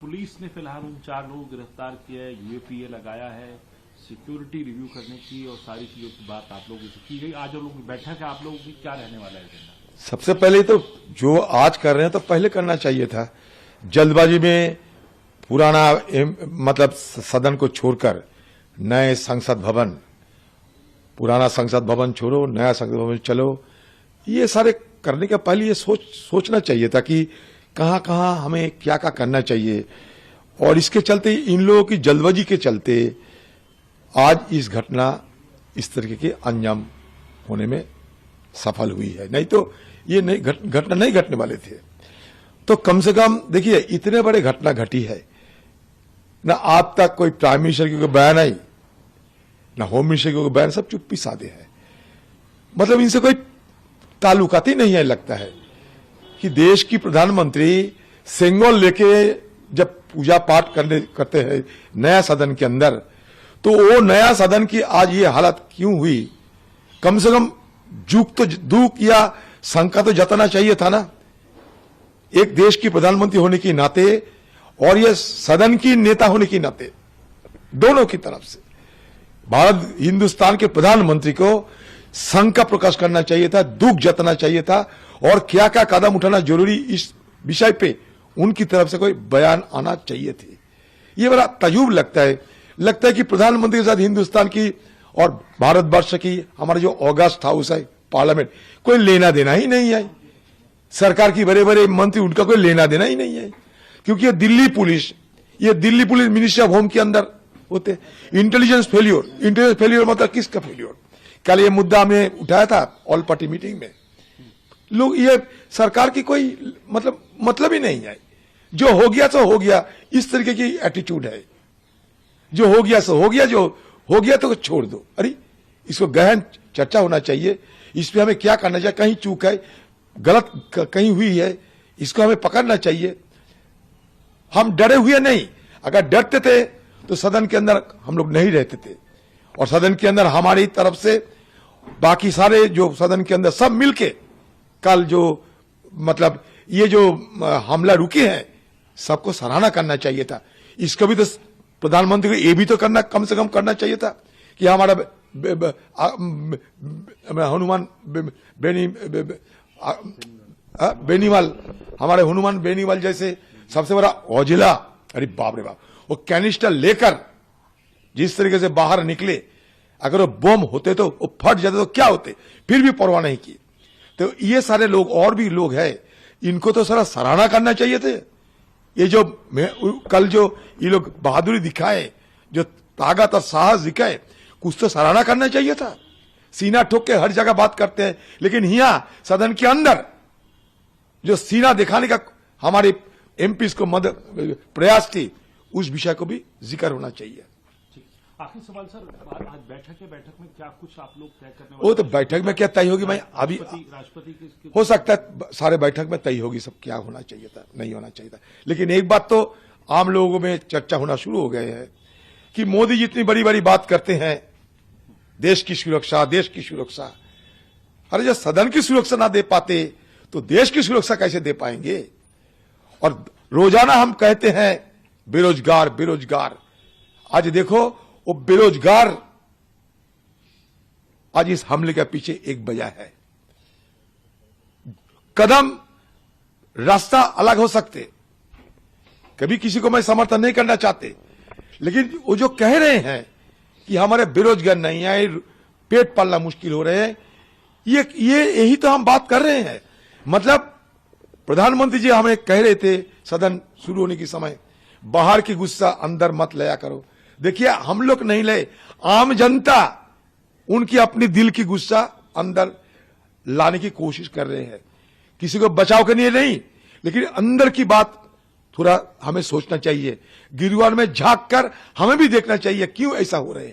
Police ने फिलहाल उन 4 लोगों को गिरफ्तार किया है, यूएपीए लगाया है, सिक्योरिटी रिव्यू करने की और सारी चीजों की बात आप लोगों से की गई। आज लोगों की बैठक है, आप लोगों की क्या रहने वाला है एजेंडा? सबसे पहले तो जो आज कर रहे हैं तो पहले करना चाहिए था। जल्दबाजी में पुराना मतलब सदन को छोड़कर नए संसद भवन, पुराना संसद भवन छोड़ो, नया संसद भवन चलो, ये सारे करने के पहले ये सोचना चाहिए था कि कहां कहां हमें क्या क्या करना चाहिए। और इसके चलते इन लोगों की जल्दबाजी के चलते आज इस घटना इस तरीके के अंजाम होने में सफल हुई है, नहीं तो ये नहीं घटना नहीं घटने वाले थे। तो कम से कम देखिए, इतने बड़े घटना घटी है ना, आज तक कोई प्राइम मिनिस्टर की कोई बयान आई, ना होम मिनिस्टर की कोई बयान, सब चुप्पी साधे हैं। मतलब इनसे कोई ताल्लुकात ही नहीं है। लगता है कि देश की प्रधानमंत्री सेंगोल लेके जब पूजा पाठ करते हैं नया सदन के अंदर, तो वो नया सदन की आज ये हालत क्यों हुई? कम से कम दुख या शंका तो जताना चाहिए था ना, एक देश की प्रधानमंत्री होने के नाते और ये सदन की नेता होने के नाते, दोनों की तरफ से भारत हिंदुस्तान के प्रधानमंत्री को शंका प्रकाश करना चाहिए था, दुख जताना चाहिए था, और क्या क्या कदम उठाना जरूरी इस विषय पे उनकी तरफ से कोई बयान आना चाहिए थे। ये बड़ा तजुब लगता है कि प्रधानमंत्री के साथ हिंदुस्तान की और भारतवर्ष की हमारा जो ऑगस्ट हाउस है, पार्लियामेंट, कोई लेना देना ही नहीं है। सरकार की बड़े बड़े मंत्री, उनका कोई लेना देना ही नहीं है, क्योंकि ये Delhi police ministry of home के अंदर होते। इंटेलिजेंस फेल्योर मतलब किसका फेल्योर? कल ये मुद्दा हमने उठाया था ऑल पार्टी मीटिंग में। लोग ये सरकार की कोई मतलब ही नहीं है। जो हो गया सो हो गया, इस तरीके की एटीट्यूड है। जो हो गया सो हो गया, जो हो गया तो छोड़ दो। अरे इसको गहन चर्चा होना चाहिए, इस पे हमें क्या करना चाहिए, कहीं चूक है, गलत कहीं हुई है, इसको हमें पकड़ना चाहिए। हम डरे हुए नहीं, अगर डरते थे तो सदन के अंदर हम लोग नहीं रहते थे। और सदन के अंदर हमारी तरफ से बाकी सारे जो सदन के अंदर सब मिलके कल जो ये जो हमला रुके हैं, सबको सराहना करना चाहिए था। इसको भी तो प्रधानमंत्री को ये भी तो करना, कम से कम करना चाहिए था कि हमारा हनुमान बेनीवाल, हमारे हनुमान बेनीवाल जैसे सबसे बड़ा औजिला, अरे बाप रे बाप, वो कैनिस्टर लेकर जिस तरीके से बाहर निकले, अगर वो बम होते तो वो फट जाते तो क्या होते, फिर भी परवाह नहीं की। तो ये सारे लोग और भी लोग हैं, इनको तो सारा सराहना करना चाहिए थे। ये जो कल जो ये लोग बहादुरी दिखाए, जो ताकत और साहस दिखाए, कुछ तो सराहना करना चाहिए था। सीना ठोक के हर जगह बात करते हैं, लेकिन यहां सदन के अंदर जो सीना दिखाने का हमारे एमपी को मदद प्रयास थी, उस विषय को भी जिक्र होना चाहिए। आखिरी सवाल सर, आज बैठक में क्या कुछ आप लोग तय करने वाले? वो तो बैठक में क्या तय होगी, मैं अभी राष्ट्रपति हो सकता है सारे बैठक में तय होगी सब, क्या होना चाहिए था, नहीं होना चाहिए था। लेकिन एक बात तो आम लोगों में चर्चा होना शुरू हो गए है कि मोदी जितनी बड़ी बड़ी बात करते हैं, देश की सुरक्षा, अरे जब सदन की सुरक्षा ना दे पाते तो देश की सुरक्षा कैसे दे पाएंगे? और रोजाना हम कहते हैं बेरोजगार, आज देखो वो बेरोजगार आज इस हमले के पीछे एक वजह है। कदम रास्ता अलग हो सकते, कभी किसी को मैं समर्थन नहीं करना चाहते, लेकिन वो जो कह रहे हैं कि हमारे बेरोजगार नहीं आए, पेट पालना मुश्किल हो रहे हैं, यही तो हम बात कर रहे हैं। मतलब प्रधानमंत्री जी हमें कह रहे थे सदन शुरू होने के समय, बाहर की गुस्सा अंदर मत लाया करो। देखिए, हम लोग नहीं ले, आम जनता उनकी अपनी दिल की गुस्सा अंदर लाने की कोशिश कर रहे हैं, किसी को बचाव के लिए नहीं, लेकिन अंदर की बात थोड़ा हमें सोचना चाहिए। गिरवान में झांक कर हमें भी देखना चाहिए क्यों ऐसा हो रहे हैं।